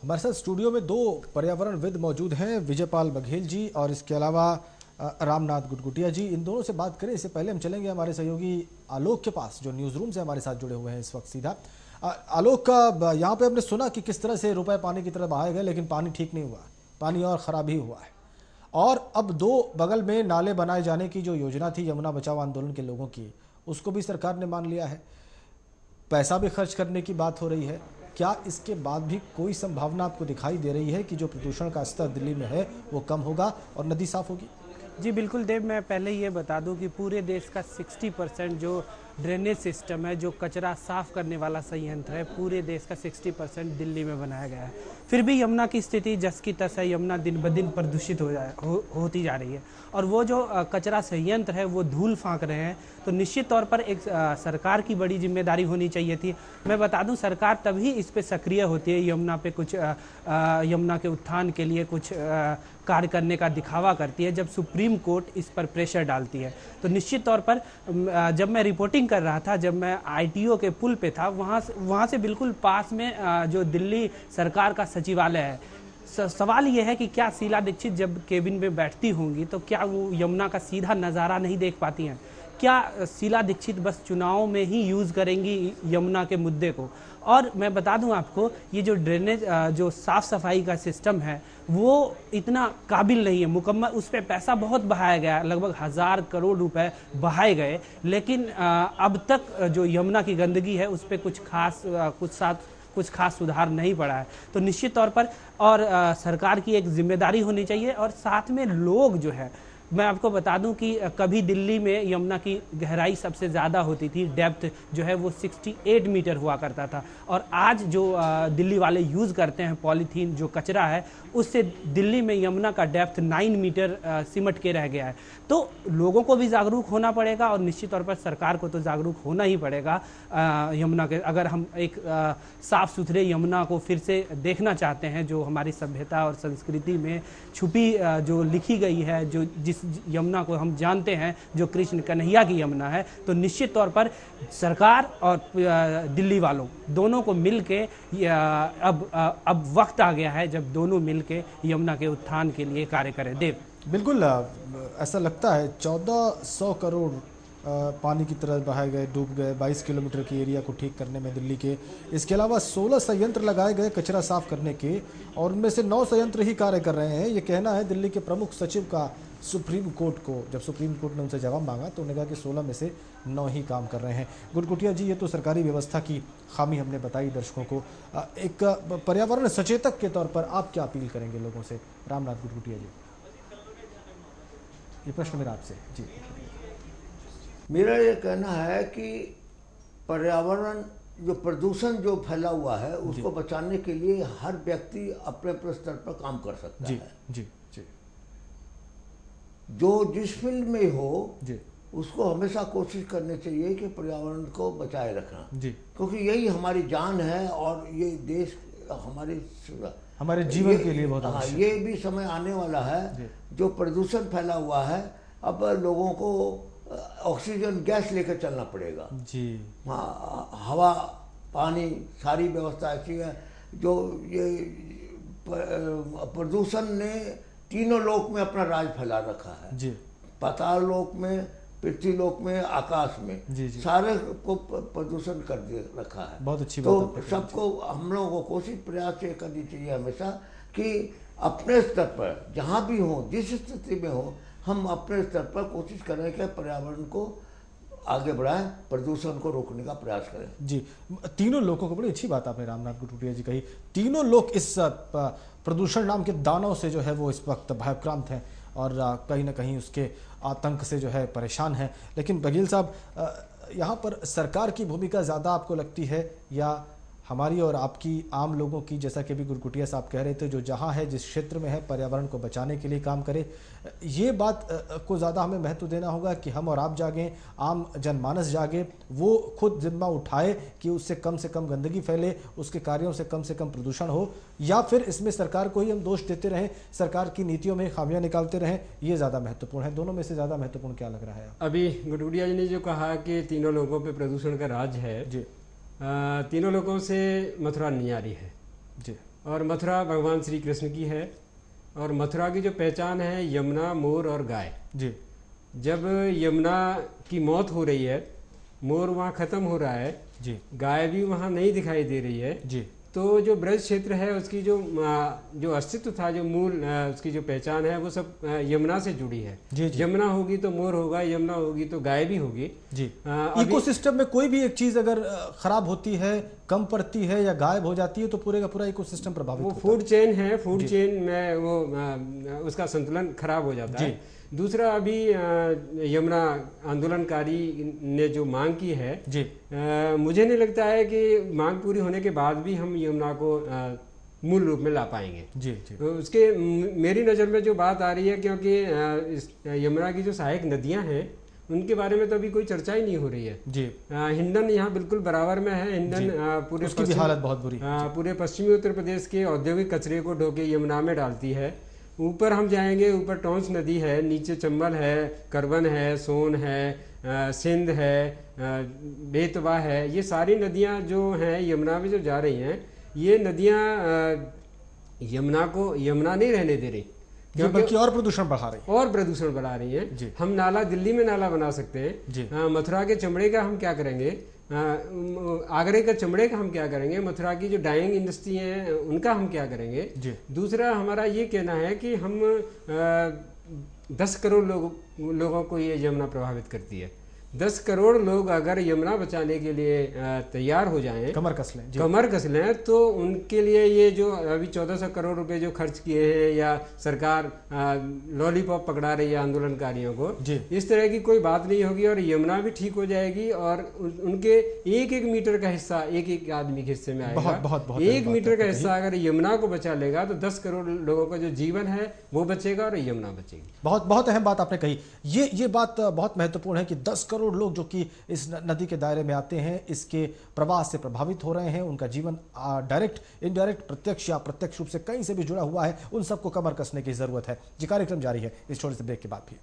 हमारे साथ स्टूडियो में दो पर्यावरणविद मौजूद हैं, विजयपाल बघेल जी और इसके अलावा रामनाथ गुटगुटिया जी। इन दोनों से बात करें इससे पहले हम चलेंगे हमारे सहयोगी आलोक के पास, जो न्यूज़ रूम से हमारे साथ जुड़े हुए हैं इस वक्त सीधा। आलोक, यहाँ पे हमने सुना कि किस तरह से रुपए पानी की तरह बहाए गए, लेकिन पानी ठीक नहीं हुआ, पानी और ख़राब ही हुआ है। और अब दो बगल में नाले बनाए जाने की जो योजना थी यमुना बचाओ आंदोलन के लोगों की, उसको भी सरकार ने मान लिया है। पैसा भी खर्च करने की बात हो रही है। क्या इसके बाद भी कोई संभावना आपको दिखाई दे रही है कि जो प्रदूषण का स्तर दिल्ली में है वो कम होगा और नदी साफ होगी? जी बिल्कुल देव, मैं पहले ये बता दूं कि पूरे देश का 60% जो ड्रेनेज सिस्टम है, जो कचरा साफ करने वाला संयंत्र है, पूरे देश का 60% दिल्ली में बनाया गया है। फिर भी यमुना की स्थिति जस की तस है। यमुना दिन ब दिन प्रदूषित होती जा रही है और वो जो कचरा संयंत्र है वो धूल फाँक रहे हैं। तो निश्चित तौर पर एक सरकार की बड़ी जिम्मेदारी होनी चाहिए थी। मैं बता दूं, सरकार तभी इस पे सक्रिय होती है, यमुना पे कुछ यमुना के उत्थान के लिए कुछ कार्य करने का दिखावा करती है, जब सुप्रीम कोर्ट इस पर प्रेशर डालती है। तो निश्चित तौर पर जब मैं रिपोर्टिंग कर रहा था, जब मैं ITO के पुल पे था, वहाँ से बिल्कुल पास में जो दिल्ली सरकार का सचिवालय है, सवाल यह है कि क्या शीला दीक्षित जब केबिन में बैठती होंगी तो क्या वो यमुना का सीधा नज़ारा नहीं देख पाती हैं? क्या शीला दीक्षित बस चुनाव में ही यूज़ करेंगी यमुना के मुद्दे को? और मैं बता दूं आपको, ये जो ड्रेनेज जो साफ़ सफाई का सिस्टम है वो इतना काबिल नहीं है मुकम्मल। उस पर पैसा बहुत बहाया गया, लगभग 1000 करोड़ रुपए बहाए गए, लेकिन अब तक जो यमुना की गंदगी है उस पर कुछ खास सुधार नहीं पड़ा है। तो निश्चित तौर पर और सरकार की एक जिम्मेदारी होनी चाहिए। और साथ में लोग जो है, मैं आपको बता दूं कि कभी दिल्ली में यमुना की गहराई सबसे ज़्यादा होती थी, डेप्थ जो है वो 68 मीटर हुआ करता था। और आज जो दिल्ली वाले यूज़ करते हैं पॉलीथीन, जो कचरा है, उससे दिल्ली में यमुना का डेप्थ 9 मीटर सिमट के रह गया है। तो लोगों को भी जागरूक होना पड़ेगा और निश्चित तौर पर सरकार को तो जागरूक होना ही पड़ेगा यमुना के। अगर हम एक साफ़ सुथरे यमुना को फिर से देखना चाहते हैं, जो हमारी सभ्यता और संस्कृति में छुपी जो लिखी गई है, जो जिस यमुना को हम जानते हैं जो कृष्ण कन्हैया की यमुना है, तो निश्चित तौर पर सरकार और दिल्ली वालों दोनों को मिलके अब वक्त आ गया है जब दोनों मिलके यमुना के उत्थान के लिए कार्य करें। देव, बिल्कुल ऐसा लगता है 1400 करोड़ पानी की तरह बहाए गए, डूब गए 22 किलोमीटर की एरिया को ठीक करने में दिल्ली के। इसके अलावा 16 संयंत्र लगाए गए कचरा साफ करने के, और उनमें से 9 संयंत्र ही कार्य कर रहे हैं। ये कहना है दिल्ली के प्रमुख सचिव का सुप्रीम कोर्ट को। जब सुप्रीम कोर्ट ने उनसे जवाब मांगा तो उन्होंने कहा कि 16 में से 9 ही काम कर रहे हैं। गुटगुटिया जी, ये तो सरकारी व्यवस्था की खामी हमने बताई दर्शकों को। एक पर्यावरण सचेतक के तौर पर आप क्या अपील करेंगे लोगों से? रामनाथ गुटगुटिया जी, ये प्रश्न मेरा आपसे जी। मेरा ये कहना है कि पर्यावरण जो प्रदूषण जो फैला हुआ है उसको बचाने के लिए हर व्यक्ति अपने अपने स्तर पर काम कर सकता है। जी जी। जो जिस फील्ड में हो जी, उसको हमेशा कोशिश करनी चाहिए कि पर्यावरण को बचाए रखना जी, क्योंकि यही हमारी जान है और ये देश हमारे जीवन के लिए बहुत आवश्यक है। ये भी समय आने वाला है जो प्रदूषण फैला हुआ है, अब लोगों को ऑक्सीजन गैस लेकर चलना पड़ेगा जी। हाँ, हवा पानी सारी व्यवस्था ऐसी है। जो ये प्रदूषण ने तीनों लोक में अपना राज फैला रखा है जी। पाताल लोक में, पृथ्वी लोक में, आकाश में जी। सारे को प्रदूषण कर दे रखा है। बहुत अच्छी तो बात। सबको हम लोगों को कोशिश प्रयास ये करनी चाहिए हमेशा कि अपने स्तर पर जहाँ भी हो, जिस स्थिति में हो, हम अपने स्तर पर कोशिश करें कि पर्यावरण को आगे बढ़ाएं, प्रदूषण को रोकने का प्रयास करें जी। तीनों लोगों को, बड़ी अच्छी बात आपने रामनाथ गुटगुटिया जी कही। तीनों लोग इस प्रदूषण नाम के दानव से जो है वो इस वक्त भयभ्रांत हैं और कहीं ना कहीं उसके आतंक से जो है परेशान हैं। लेकिन बघेल साहब, यहाँ पर सरकार की भूमिका ज़्यादा आपको लगती है या हमारी और आपकी आम लोगों की? जैसा कि अभी गुटगुटिया साहब कह रहे थे, जो जहाँ है, जिस क्षेत्र में है, पर्यावरण को बचाने के लिए काम करे। ये बात को ज़्यादा हमें महत्व देना होगा कि हम और आप जागें, आम जनमानस जागे, वो खुद जिम्मा उठाए कि उससे कम गंदगी फैले, उसके कार्यों से कम प्रदूषण हो, या फिर इसमें सरकार को ही हम दोष देते रहें, सरकार की नीतियों में खामियां निकालते रहें? ये ज़्यादा महत्वपूर्ण है। दोनों में से ज़्यादा महत्वपूर्ण क्या लग रहा है? अभी गुटगुटिया जी ने जो कहा कि तीनों लोगों पर प्रदूषण का राज है जी, तीनों लोगों से मथुरा नियारी है जी। और मथुरा भगवान श्री कृष्ण की है। और मथुरा की जो पहचान है यमुना, मोर और गाय। जी। जब यमुना की मौत हो रही है, मोर वहाँ खत्म हो रहा है जी। गाय भी वहाँ नहीं दिखाई दे रही है जी। तो जो ब्रज क्षेत्र है उसकी जो अस्तित्व था, जो मूल उसकी जो पहचान है वो सब यमुना से जुड़ी है। जी, जी। यमुना होगी तो मोर होगा, यमुना होगी तो गाय भी होगी। जी। इकोसिस्टम में कोई भी एक चीज अगर खराब होती है, कम पड़ती है या गायब हो जाती है तो पूरे का पूरा इकोसिस्टम प्रभावित होता है। वो फूड चेन है, फूड चेन में वो उसका संतुलन खराब हो जाता है। दूसरा, अभी यमुना आंदोलनकारी ने जो मांग की है, जी, मुझे नहीं लगता है कि मांग पूरी होने के बाद भी हम यमुना को मूल रूप में ला पाएंगे। जी, जी। उसके मेरी नज़र में जो बात आ रही है, क्योंकि यमुना की जो सहायक नदियां हैं उनके बारे में तो अभी कोई चर्चा ही नहीं हो रही है। जी। हिंडन यहाँ बिल्कुल बराबर में है। हिंडन पूरे उसकी भी हालत बहुत बुरी पूरे पश्चिमी उत्तर प्रदेश के औद्योगिक कचरे को ढोके यमुना में डालती है। ऊपर हम जाएंगे, ऊपर टोंस नदी है, नीचे चंबल है, करवन है, सोन है, सिंध है, बेतवा है। ये सारी नदियाँ जो हैं यमुना में जो जा रही हैं, ये नदियाँ यमुना नहीं रहने दे रही, बल्कि और प्रदूषण बढ़ा रही है। और प्रदूषण बढ़ा रही हैं। हम नाला दिल्ली में नाला बना सकते हैं, मथुरा के चमड़े का हम क्या करेंगे, आगरे का चमड़े का हम क्या करेंगे, मथुरा की जो डाइंग इंडस्ट्री है उनका हम क्या करेंगे। दूसरा, हमारा ये कहना है कि हम 10 करोड़ लोगों को ये यमुना प्रभावित करती है। 10 करोड़ लोग अगर यमुना बचाने के लिए तैयार हो जाएं, कमर कस लें, तो उनके लिए ये जो अभी 1400 करोड़ रुपए जो खर्च किए हैं या सरकार लॉलीपॉप पकड़ा रही है आंदोलनकारियों को, इस तरह की कोई बात नहीं होगी और यमुना भी ठीक हो जाएगी। और उनके एक मीटर का हिस्सा एक आदमी के हिस्से में आएगा। बहुत 1 मीटर का हिस्सा अगर यमुना को बचा लेगा तो 10 करोड़ लोगों का जो जीवन है वो बचेगा और यमुना बचेगी। बहुत अहम बात आपने कही। ये बात बहुत महत्वपूर्ण है कि 10 करोड़ लोग जो कि इस नदी के दायरे में आते हैं, इसके प्रवाह से प्रभावित हो रहे हैं, उनका जीवन डायरेक्ट, इनडायरेक्ट, प्रत्यक्ष या प्रत्यक्ष रूप से कहीं से भी जुड़ा हुआ है, उन सबको कमर कसने की जरूरत है। जी, कार्यक्रम जारी है इस छोटे से ब्रेक के बाद भी।